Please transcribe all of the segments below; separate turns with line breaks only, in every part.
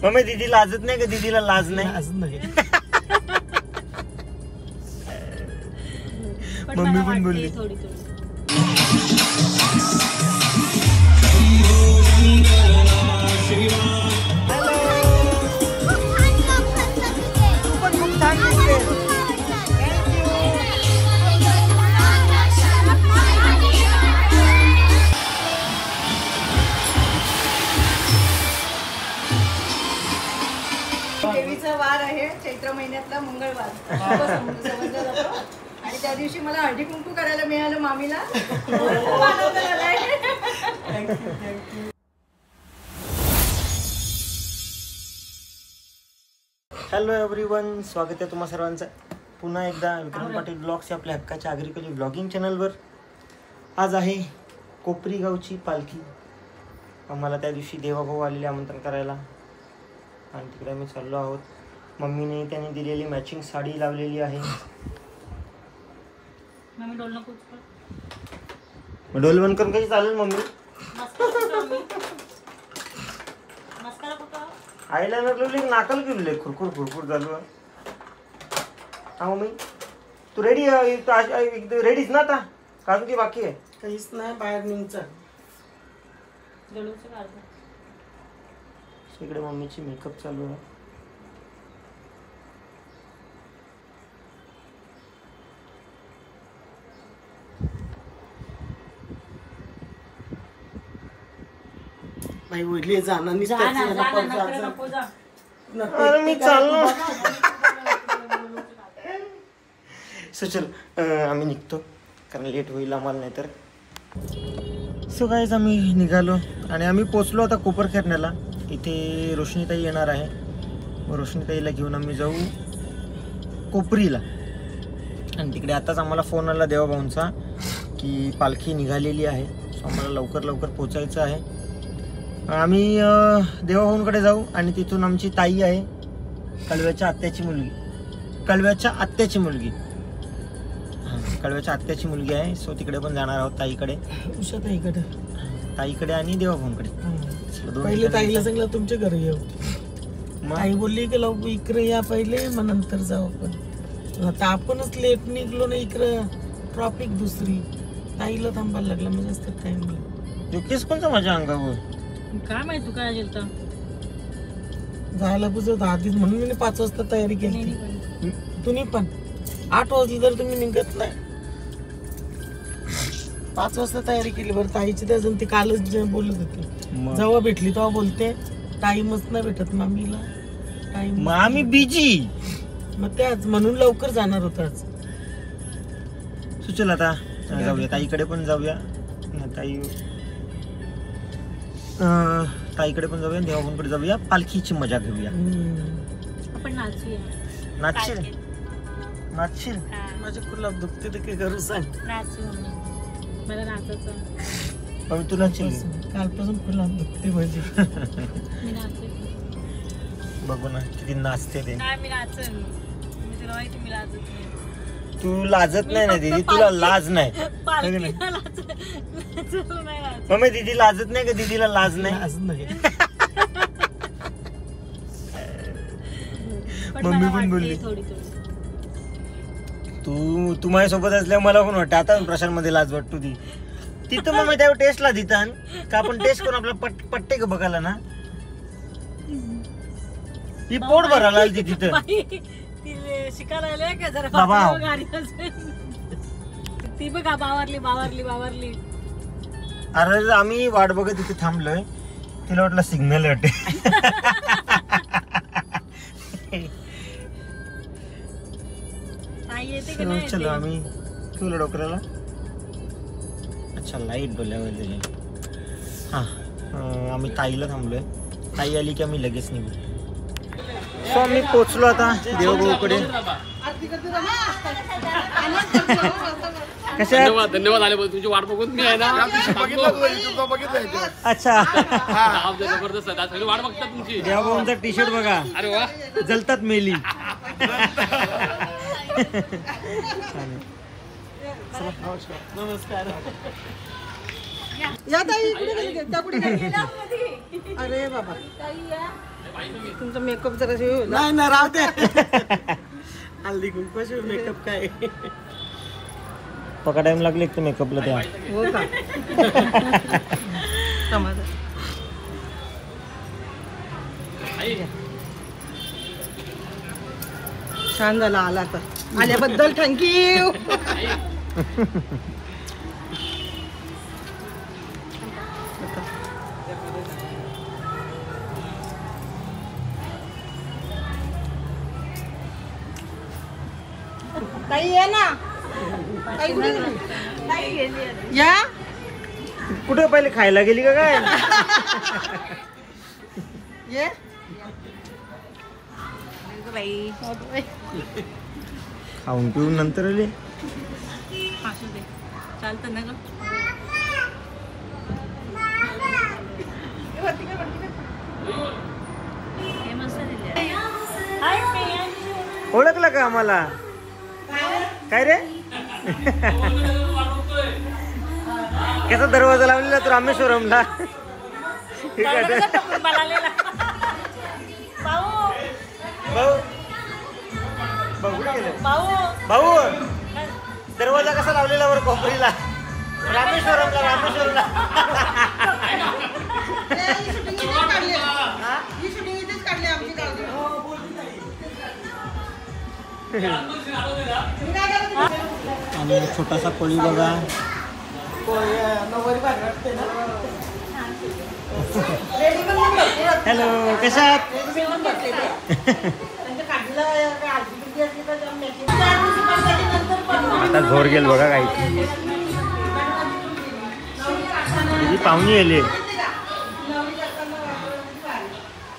Mummy दीदी लाजत नाही का? दीदीला लाज नाही? मम्मी पण बोलली
देवीचा वार आहे, चैत्र महिन्यातला मंगळवार समजला जातो आणि त्या दिवशी मला हळदी कुंकू करायला मिळालं मामीला. खूप आनंद झालाय.
हॅलो एव्हरीवन, स्वागत आहे तुम्हा सर्वांचं पुन्हा एकदा विक्रम पाटील ब्लॉग्स या आपल्या हक्काच्या आगरीकली ब्लॉगिंग चॅनलवर. आज आहे कोपरी गावची पालखी. आम्हाला त्या दिवशी देवाभाऊ आलेले आमंत्रण करायला आणि तिकडे आम्ही चाललो आहोत. मम्मीने त्यांनी दिलेली मॅचिंग साडी लावलेली आहे. डोल बंद करून कशी चालेल मम्मी? आईला लागलो नाकाल गेले खुरखुर खुरखुर चालू. हा मम्मी तू रेडी रेडीच ना आता? काजून की बाकी आहे?
काहीच नाही, बाहेर निघचा.
इकडे मम्मीची मेकअप चालू आहे.
भाई वडले जाणार
मी चाललो. सो चल आम्ही निघतो कारण लेट होईल आम्हाला नाही तर. सो गाईज आम्ही निघालो आणि आम्ही पोचलो आता कोपरखेरण्याला. इथे रोशनीताई येणार आहे. मग रोशनीताईला घेऊन आम्ही जाऊ कोपरीला. आणि तिकडे आताच आम्हाला फोन आला देवाभाऊंचा की पालखी निघालेली आहे. सो आम्हाला लवकर लवकर पोचायचं आहे. आम्ही देवाभाऊंकडे जाऊ आणि तिथून आमची ताई आहे, कळव्याच्या आत्याची मुलगी. कळव्याच्या आत्याची मुलगी आहे. सो तिकडे पण जाणार आहोत ताईकडे. ताईकडे आणि देवाभाऊंकडे.
पहिले ताईला सांगलं तुमच्या घरी येऊ. आई बोलली की लवकर इकडे या पहिले, मग नंतर जाऊ. पण आता आपणच लेट निघलो ना, इकडं ट्रॉफिक दुसरी. ताईला थांबायला लागला म्हणजे जास्त टाइम लागला.
केस कोणता माझ्या अंगावर
काय माहिती तू काय गेलता
जायला पुजत आधीच म्हणून मी 5 वाजता तयारी केली. तुम्ही पण 8 वाजले तर तुम्ही निघत नाही. 5 वाजता तयारी केली. बरं ताईची त्या ती कालच बोलत होती, जेव्हा भेटली तेव्हा बोलते टाइमच नाही भेटत मामीला. टाइम
आम्ही बिजी.
मग त्याच म्हणून लवकर जाणार होत आज.
सुचल आता जाऊया ताईकडे पण जाऊया. ताईकडे पण जाऊया, देवाभाऊंकडे जाऊया, पालखीची मजा घेऊया.
आपण नाचूया.
नाचशील?
माझ्या कुलाब दुखते तर काय करू सांग.
नाचू मला नाचायचं.
तू नाचशील?
कालपासून कुलाब दुखते माझी.
मी नाचते.
बघू ना किती नाचते ते.
नाही मी नाचेन. मी तुला माहिती मी लाजत नाही.
तू लाजत नाही ना दीदी? तुला लाज नाही? मम्मी दीदी लाजत नाही का? दीदीला लाज नाही? मम्मी पण बोलली तू माझ्यासोबत असल्यावर मला पण वाटतं आता प्रशांत मध्ये लाज वाटतो ती. तिथं मग त्यावर टेस्टला देतात का आपण टेस्ट करून आपल्याला पट्टे का बघायला ना. ही पोट भरायला आली तिथं
शिकायला का जरा ती बघा बावरली.
अरे आम्ही वाट बघत तिथे थांबलोय. तिला वाटलं सिग्नल वाटते. चलो आम्ही ठेवलं डोकराला. अच्छा लाईट डोल्यावर दिली. हा आम्ही ताईला थांबलोय. ताई आली की आम्ही लगेच निघू. सो आम्ही पोचलो आता देवभाऊकडे.
धन्यवाद आले तुमची वाट बघून मी आहे ना.
अच्छा
जबरदस्त वाट बघतात तुमची.
देवभाऊंचा टी शर्ट बघा.
अरे वा
जलतात मेली.
नमस्कार. या ताई कुठे गेली? त्या कुठे गेली? अरे बाबा
तुमचा मेकअप जरा होईल.
नाही ना राहू दे. हल्दी कुंकवाशिवाय मेकअप काय.
पका टाइम लागले एक तर मेकअपला त्या.
हो का? समाधान. छान झाला आला तर. आल्याबद्दल थँक्यू. ताई ये ना. ताई कुठे गेली? या.
कुठं पहिले खायला गेली का काय?
ये.
खाऊन पिऊन नंतर आले.
चालतं ना ग.
ओळखलं का आम्हाला? काय रे? कसा दरवाजा लावलेला तू रामेश्वरमला? भाऊ भाऊ दरवाजा कसा लावलेला वर कोपरीला? रामेश्वरमला. आणि छोटासा कोळी बघा. हॅलो कशा आहात? आता झोर गेल बघा काही. किती पाहुणी आली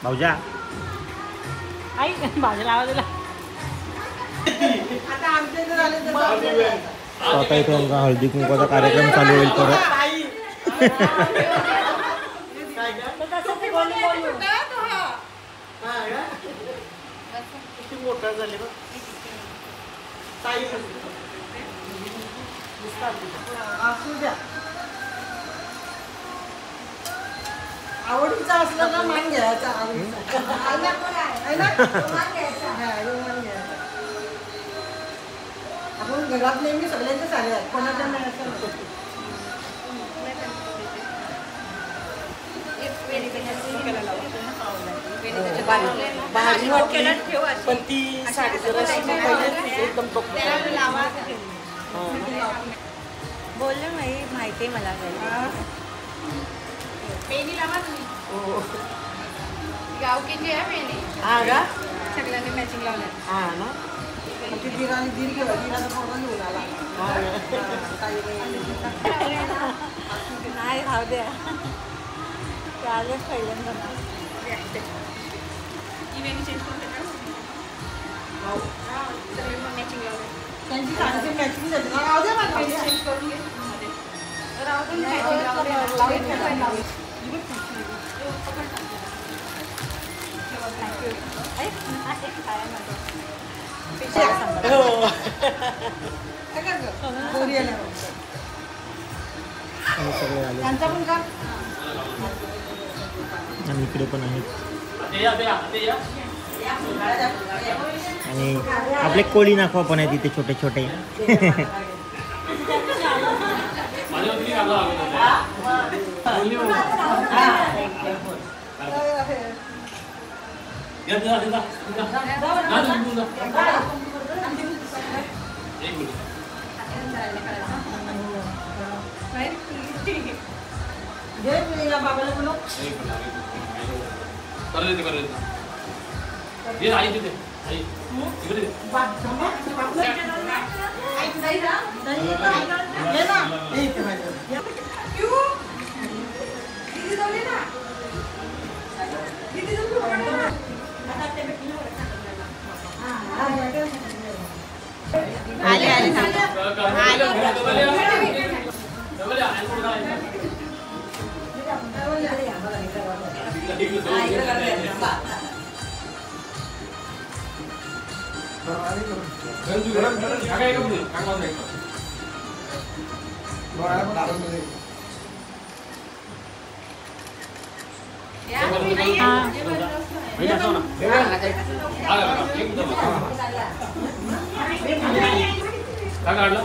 भाऊजा. आता इथे आमचा हळदी कुंकवाचा कार्यक्रम चालू होईल परत.
मोठा झाले आवडीचा असला ना मान घ्यायचा. आपण घरात नेहमी सगळ्यांचे सारे आहेत, कोणाच्या नाही असं नको. भाजी वाटली पण ती साडी एकदम
बोलले माहिती मला पेनी लावा तुम्ही. गावकीची आहे पेनी.
हा का?
सगळ्यांनी मॅचिंग लावल्या.
हा ना. ती दिराने दीर घेऊन दिराचा फोटो घेऊन आला.
नाही खाऊ द्या. आलेच पहिल्यांदा.
त्यांची साडीची मॅचिंग झाली ना. राहू दे मला.
त्यांचा पण का?
आणि इकडे पण आहेत. आणि आपले कोळी नाखवा पण आहेत इथे छोटे छोटे.
काय काढलं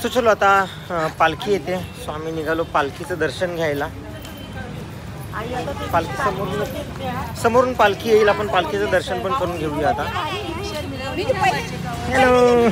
सो चलो आता पालखी येते. सो आम्ही निघालो पालखीचं दर्शन घ्यायला. पालखी समोरून पालखी येईल. आपण पालखीचं दर्शन पण करून घेऊया आता. हॅलो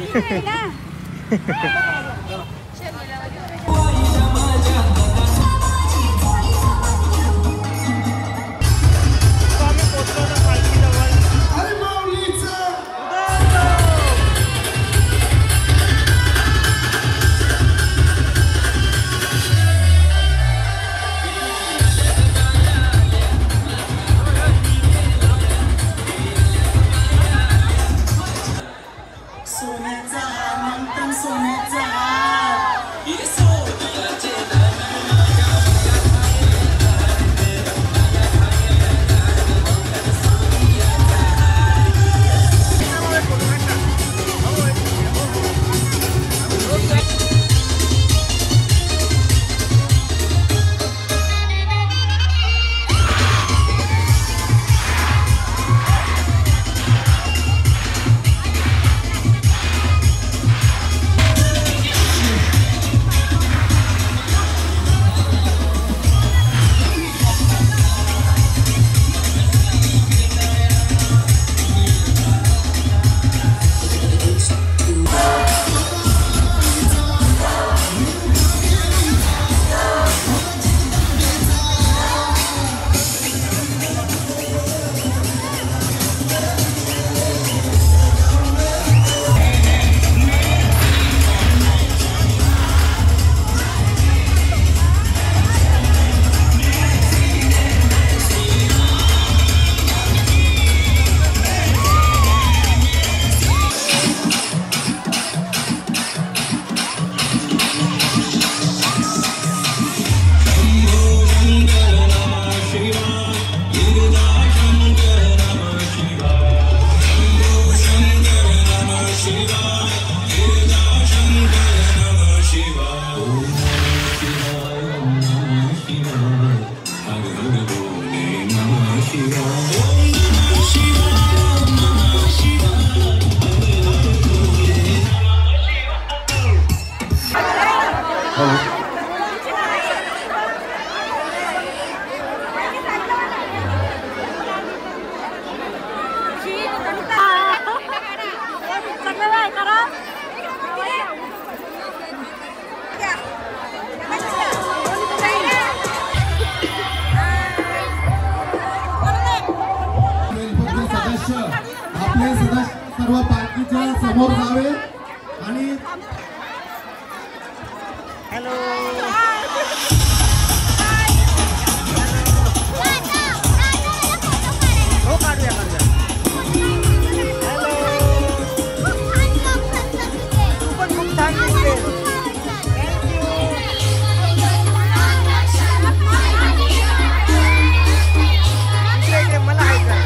आपले सदस्य सर्व पालखीच्या समोर जावे आणि
हॅलो हो काढूया काढूया. तू पण खूप छान दिसते. मला ऐका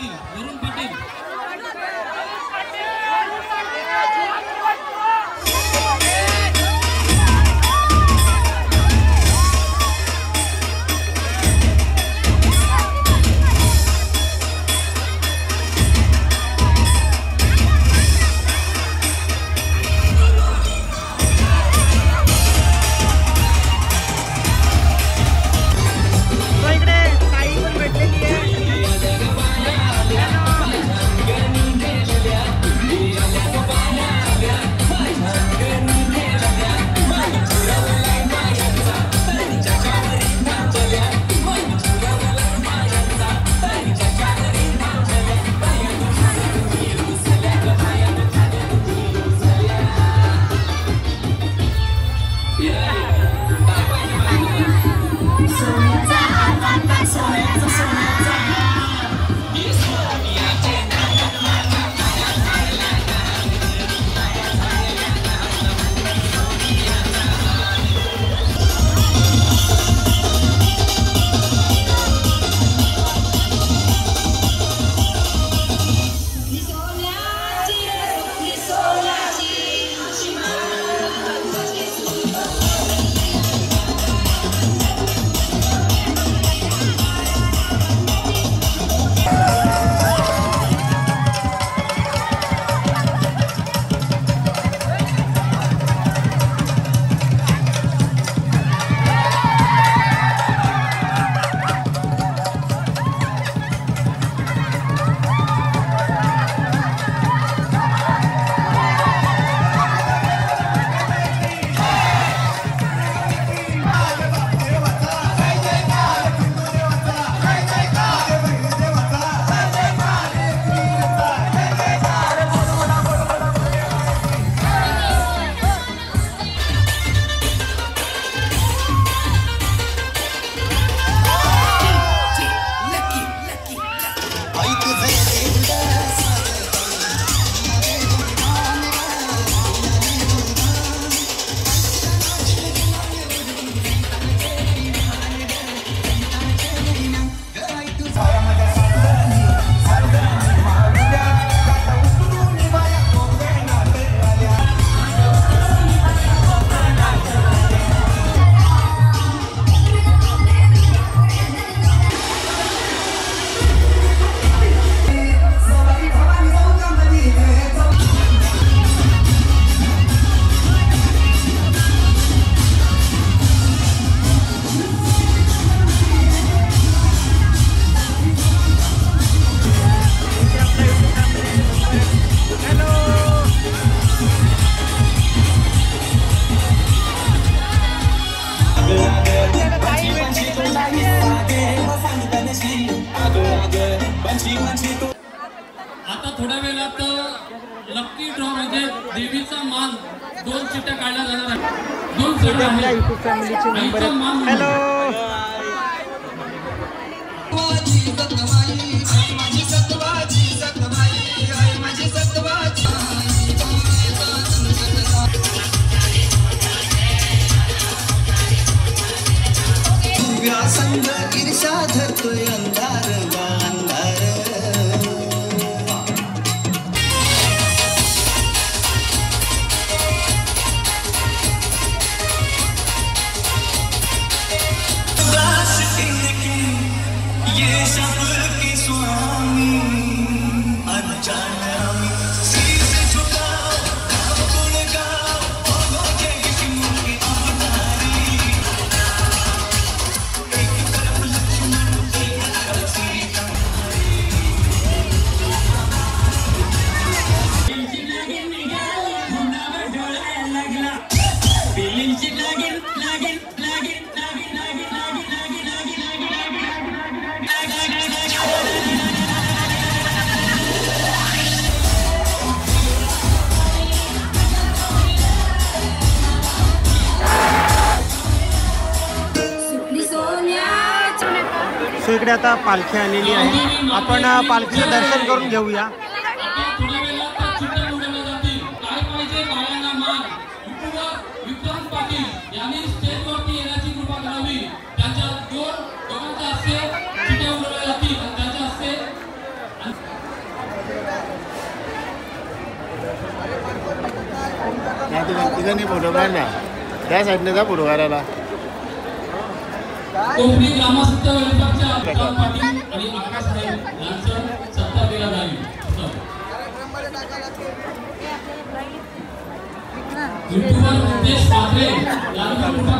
पाटील, वरुण पाटील. आता थोड्या वेळात लकी ड्रॉ म्हणजे देवीचा मान 2 चिठ्ठ्या काढल्या जाणार आहेत. 2 चिठ्ठ्या आहेत.
हॅलो
संग ईर्षा धरतोय अंधार अंधार. ये शब्द के स्वामी अनजान
सो इकडे आता पालखी आलेली आहे. आपण पालखीचं दर्शन करून घेऊया. तिघांनी फोटो काढला त्या साईडने जा फोटो काढायला.
कोकणी ग्रामस्थ विभागाच्या अमिताभ पाटील आणि आकाश साहेब यांचं सत्कार केला जाईल. युट्यूबर नितेश पात्रे यांचा मोठा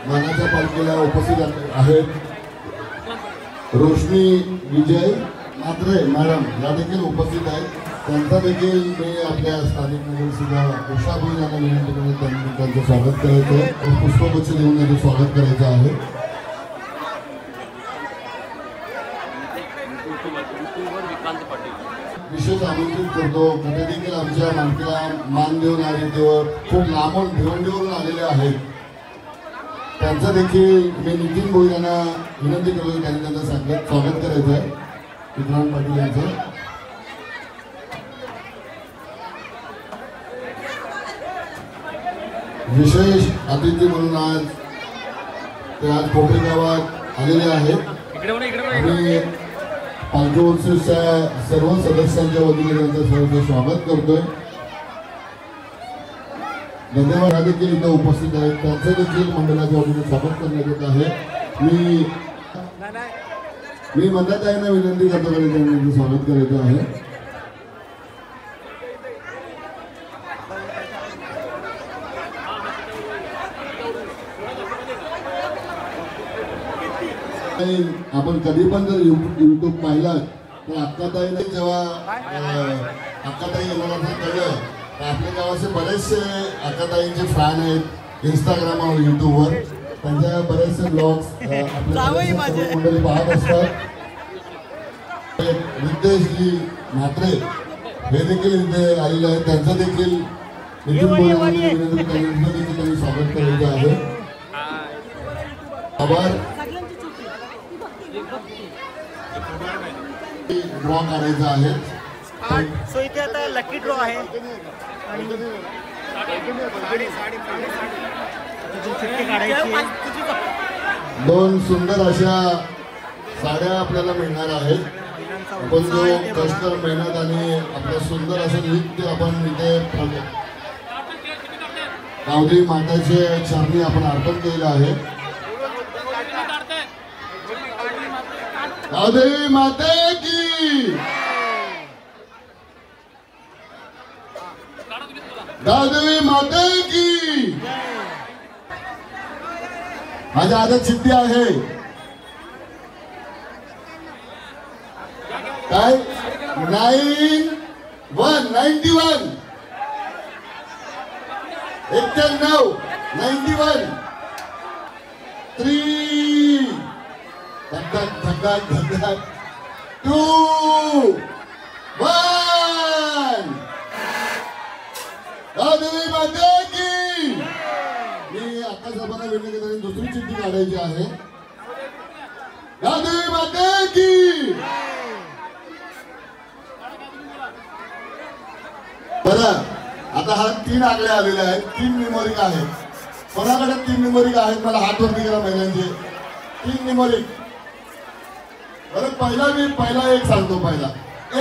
मानाच्या पालखीला उपस्थित आहेत रोशनी विजय म्हात्रे मॅडम या देखील उपस्थित आहेत. त्यांचा देखील मी आपल्या स्थानिक नगरसेविका उषाबाई यांना विनंती करून त्यांचं स्वागत करायचं आहे. पुष्पगुच्छ देऊन त्यांचं स्वागत करायचं आहे. विशेष आमंत्रित करतो कुठे देखील आमच्या मालकीला मान देऊन आणि खूप लांबून भिवंडीवरून आलेले आहेत. त्यांचं देखील मी नितीन भोई यांना विनंती करतो त्यांनी त्यांचं स्वागत करायचं आहे. विक्रांत पाटील यांचं विशेष अतिथी म्हणून ते आज कोपरी गावात आलेले आहेत आणि पालखी उत्सवाच्या सर्व सदस्यांच्या वतीने त्यांचं सर्व स्वागत करतोय. धन्यवाद हा देखील इथं उपस्थित आहेत. त्यांचं देखील मंडळाच्या वतीने स्वागत करण्यात येत आहे. मी मंडळाताईंना विनंती करतो की त्यांचं स्वागत करायचं आहे. आपण कधी पण जर युट्यूब पाहिलात तर अक्काताईने जेव्हा अक्काताई येणार असं कळलं तर आपल्या गावाचे बरेचसे अक्काताईंचे फॅन आहेत इंस्टाग्रामवर युट्यूबवर. त्यांच्या बरेचसे ब्लॉग्स आपल्या मंडळी पाहत असतात. रितेशजी म्हात्रे हे देखील इथे आलेले आहेत. त्यांचं देखील त्यांनी स्वागत करायचं आहे. आभार. ड्रॉ करायचा आहे.
सो इथे आता लकी ड्रॉ आहे आणि
दोन सुंदर अशा साड्या आपल्याला मिळणार आहेत. आपण जो कष्ट मेहनत आणि आपलं सुंदर असं नृत्य आपण इथे गावदेवी माताचे चरणी आपण अर्पण केलेलं आहे. गावदेवी माते की गावदेवी माते की. माझ्या आदत सिद्धी आहे काय 91 91 3 धक धक धक धक 2 1. गावदेवी माते की. मी आता साहेबांना विनंती करतो दुसरी चिठ्ठी काढायची आहे. गावदेवी माते की. बरं आता हा 3 आकडे आलेले आहेत. 3 न्यूमरिक आहेत. कोणाकडे 3 न्यूमरिक आहेत मला हात वरती करा महिलांचे. 3 न्यूमरिक. बरं पहिला एक सांगतो. पहिला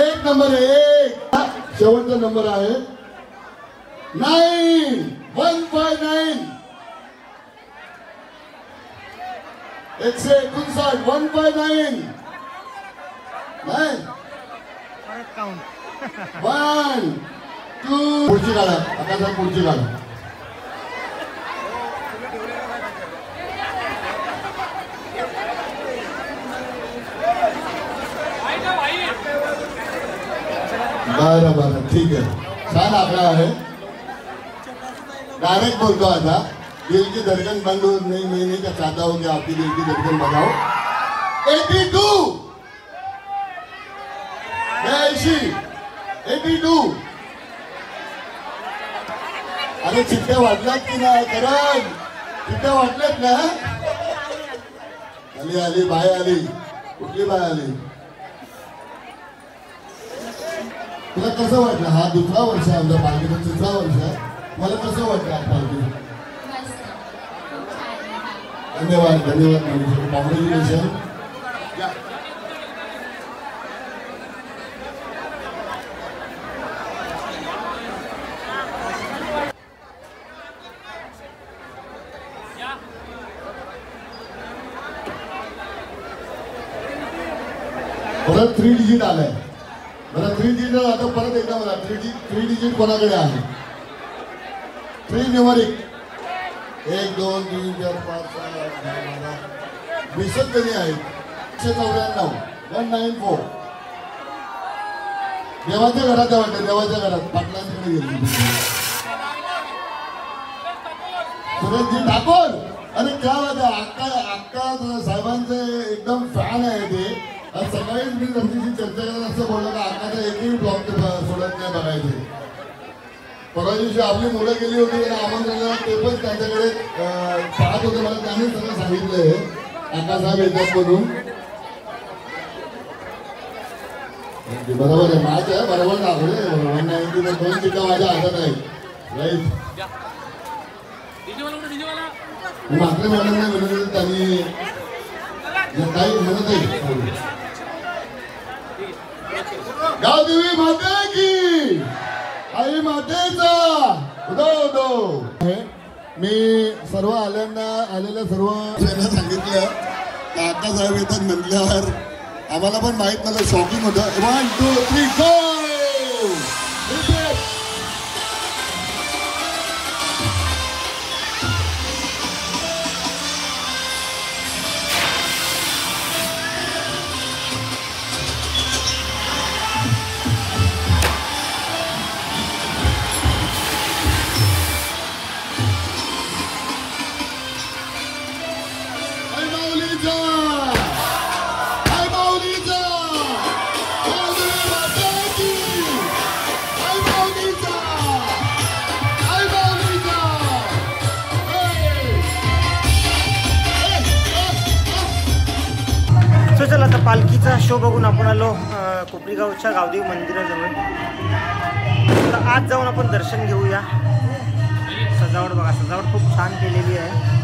1 नंबर आहे. 1 शेवटचा नंबर आहे 9 159 159 159 1 2. पुढची काढा. आता सर पुढची काढा. बरं ठीक आहे. छान आकडा आहे. डायरेक्ट बोलतो आता. दिल की धड़कन बंद हो नहीं का चाहता हूँ कि आपकी दिल की धड़कन बढ़ाओ. 82. 82 अरे चिठ्ठ्या वाटल्यात की नाही करण चिठ्ठ्या वाटल्यात ना आली आली बाय आली कुठली बाय आली तुला कसं वाटलं हा दुसरा वर्ष आहे आमच्या पालखीचा तिसरा वर्ष आहे मला कसं वाटलं आज पालखी धन्यवाद धन्यवाद कॉंग्रॅच्युलेशन परत 3 डिजिट आलाय मला 3 डिजिट आता परत एकदा मला 3 डिजिट कोणाकडे आहे 3 न्यूमरिक 1 2 3 4 5 6 20 जणी आहेत 194 194 देवाच्या घरात वाटतं देवाच्या घरात पाटलांकडे गेली सुरेशजी ठाकूर अरे काय वाटतं अक्का साहेबांचे एकदम फॅन आहे ते आज सकाळीच मी त्यांच्याशी चर्चा करत असं बोललो का आकाचा एकही ब्लॉग सोडत नाही बघायचे परवा दिवशी आपली मुलं गेली होती त्यांना आमंत्रण ते पण त्यांच्याकडे पाहत होते मला त्यांनी सगळं सांगितलंय आकासाहेब येतात म्हणून बरोबर आहे मॅच आहे बरोबर दाखवले 190 2 चिठ्ठ्या माझ्या हातात आहेत राईट मात्र मॅडमने विनंती त्यांनी काही म्हणत आहे गावदेवी माता की आई मातेचा उदो उदो मी सर्व आलेल्या सर्व सांगितलं काका साहेब येतात म्हटल्यावर आम्हाला पण माहित नव्हतं शॉकिंग होतं 1 2 3 गो
चला आता पालखीचा शो बघून आपण आलो कोपरीगावच्या गावदेवी मंदिराजवळ तर आज जाऊन आपण दर्शन घेऊया सजावट बघा सजावट खूप छान केलेली आहे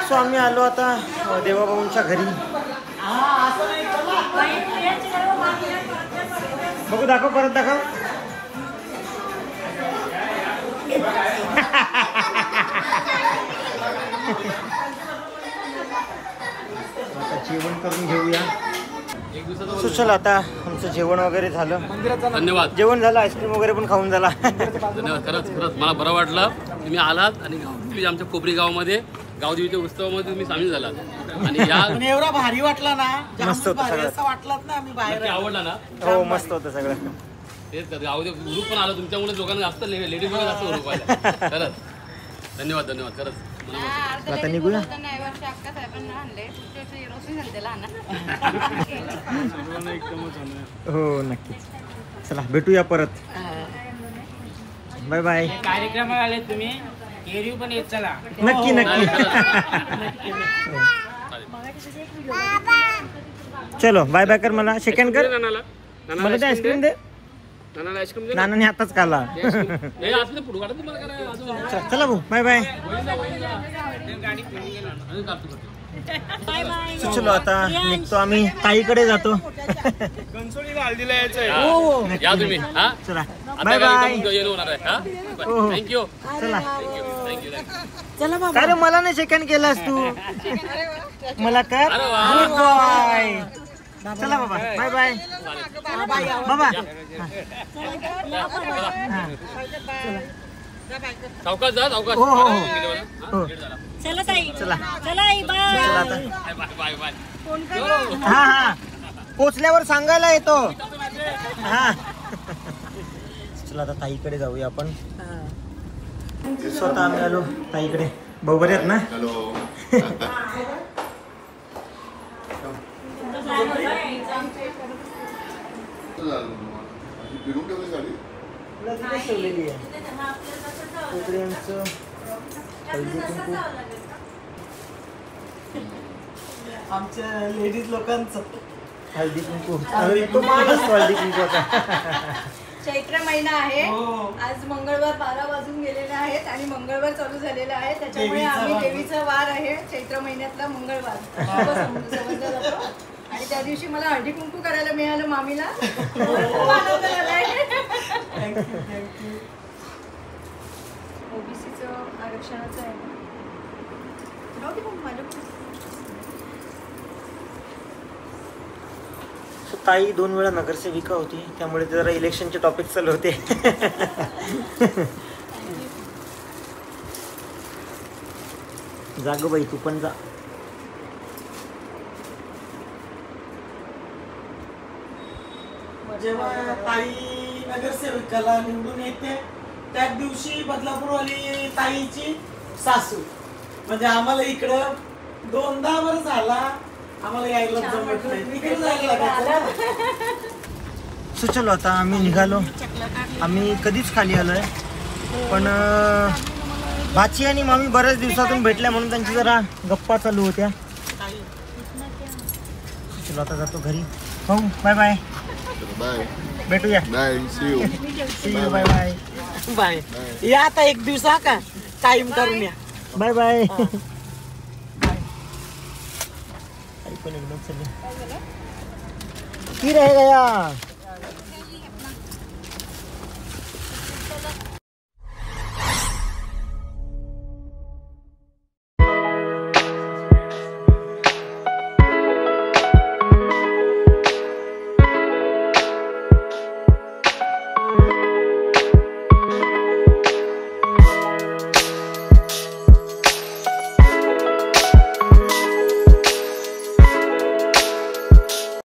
सो आम्ही आलो आता देवाभाऊंच्या घरी बघू दाखव परत दाखव आता जेवण करून घेऊया सो चला आता आमचं जेवण वगैरे झालं
धन्यवाद
जेवण झालं आईस्क्रीम वगैरे पण खाऊन झाला
धन्यवाद खरंच मला बरं वाटलं तुम्ही आलात आणि तुम्ही आमच्या कोपरी गावामध्ये गावदेवीच्या उत्सवामध्ये तुम्ही सामील झालात आणि या
एवढा भारी वाटला ना
मस्त होतं सगळं.
असं वाटलात ना आम्ही बाहेर
आवडला ना
हो मस्त होतं सगळं
तेच गावदेव ग्रुप पण आला तुमच्यामुळे लोकांना जास्त लेडीज मध्ये जास्त ग्रुप आला खरंच धन्यवाद धन्यवाद खरंच
आता निघूया हो नक्कीच चला भेटूया परत बाय बाय
कार्यक्रमाला आले तुम्ही एरियू पण येत चला
नक्की नक्की चलो बाय बाय कर मला सेकंड कर मला ते आईस्क्रीम दे
नाना आईस्क्रीम दे.
नानाने आताच खाल्ला.
हे असं पुढे काढा तुम्हाला काय अजून.
चला भाऊ बाय बाय.
अजून काढतो.
चलो आता निघतो आम्ही, ताईकडे जातो.
या तुम्ही. हा
चला
बाय
बाय बाय.
होणार आहे. हा थँक्यू.
चला.
थँक्यू.
चला बाबा.
काय रे मला नाही सेकंड केलास तू. मला कर. बाय. चला बाबा बाय बाय. बाबा
सावकाश जा सावकाश.
हो हो हो.
चला ताई.
चला
चला आई बाय.
चला आता.
Bye bye bye.
फोन कर.
हा हा पोचल्यावर सांगायला येतो. हा चला आता ताईकडे जाऊया आपण. स्वतः आम्ही आलो ताईकडे. भाऊ बरे आहेत ना.
हॅलो. फिरून ठेवली गाडी.
ठेवलेली आहे तोपर्यंत हळदी कुंकू.
आमच्या लेडीज लोकांचं
हळदी कुंकू तो मान असतो हळदी कुंकूचा.
चैत्र महिना आहे.
हो.
आज मंगळवार 12 वाजून गेलेले आहेत आणि मंगळवार चालू झालेला आहे. त्याच्यामुळे
देवीचा
आम्ही
वार.
देवीचा वार आहे. चैत्र महिन्यातला मंगळवार समजला जातो. आणि त्या दिवशी मला हळदी कुंकू करायला मिळालं मामीला. खूप आनंद झालाय. ओबीसीचं आरक्षणाचं आहे. राहू दे मग माझ्याकडे.
ताई 2 वेळा नगरसेविका होती, त्यामुळे जरा इलेक्शनचे टॉपिक चालू होते. जाग बाई तू पण जा.
जेव्हा ताई नगरसेविकाला निवडून येते त्याच दिवशी बदलापूरवाली ताईची सासू, म्हणजे आम्हाला इकडं 2दा वर झाला आम्हाला यायला जमत नाही. तिकडे जायला लागायचं.
सो चलो आता आम्ही निघालो. आम्ही कधीच खाली आलोय, पण भाची आणि मामी बऱ्याच दिवसातून भेटल्या म्हणून त्यांची जरा गप्पा चालू होत्या. चलो आता जातो घरी. हो बाय बाय.
बाय
भेटूया.
Bye. See you.
See you. Bye bye.
Bye. या आता एक दिवस का कायम करून या.
Bye bye. आई पण एकदम चली. की रह गया.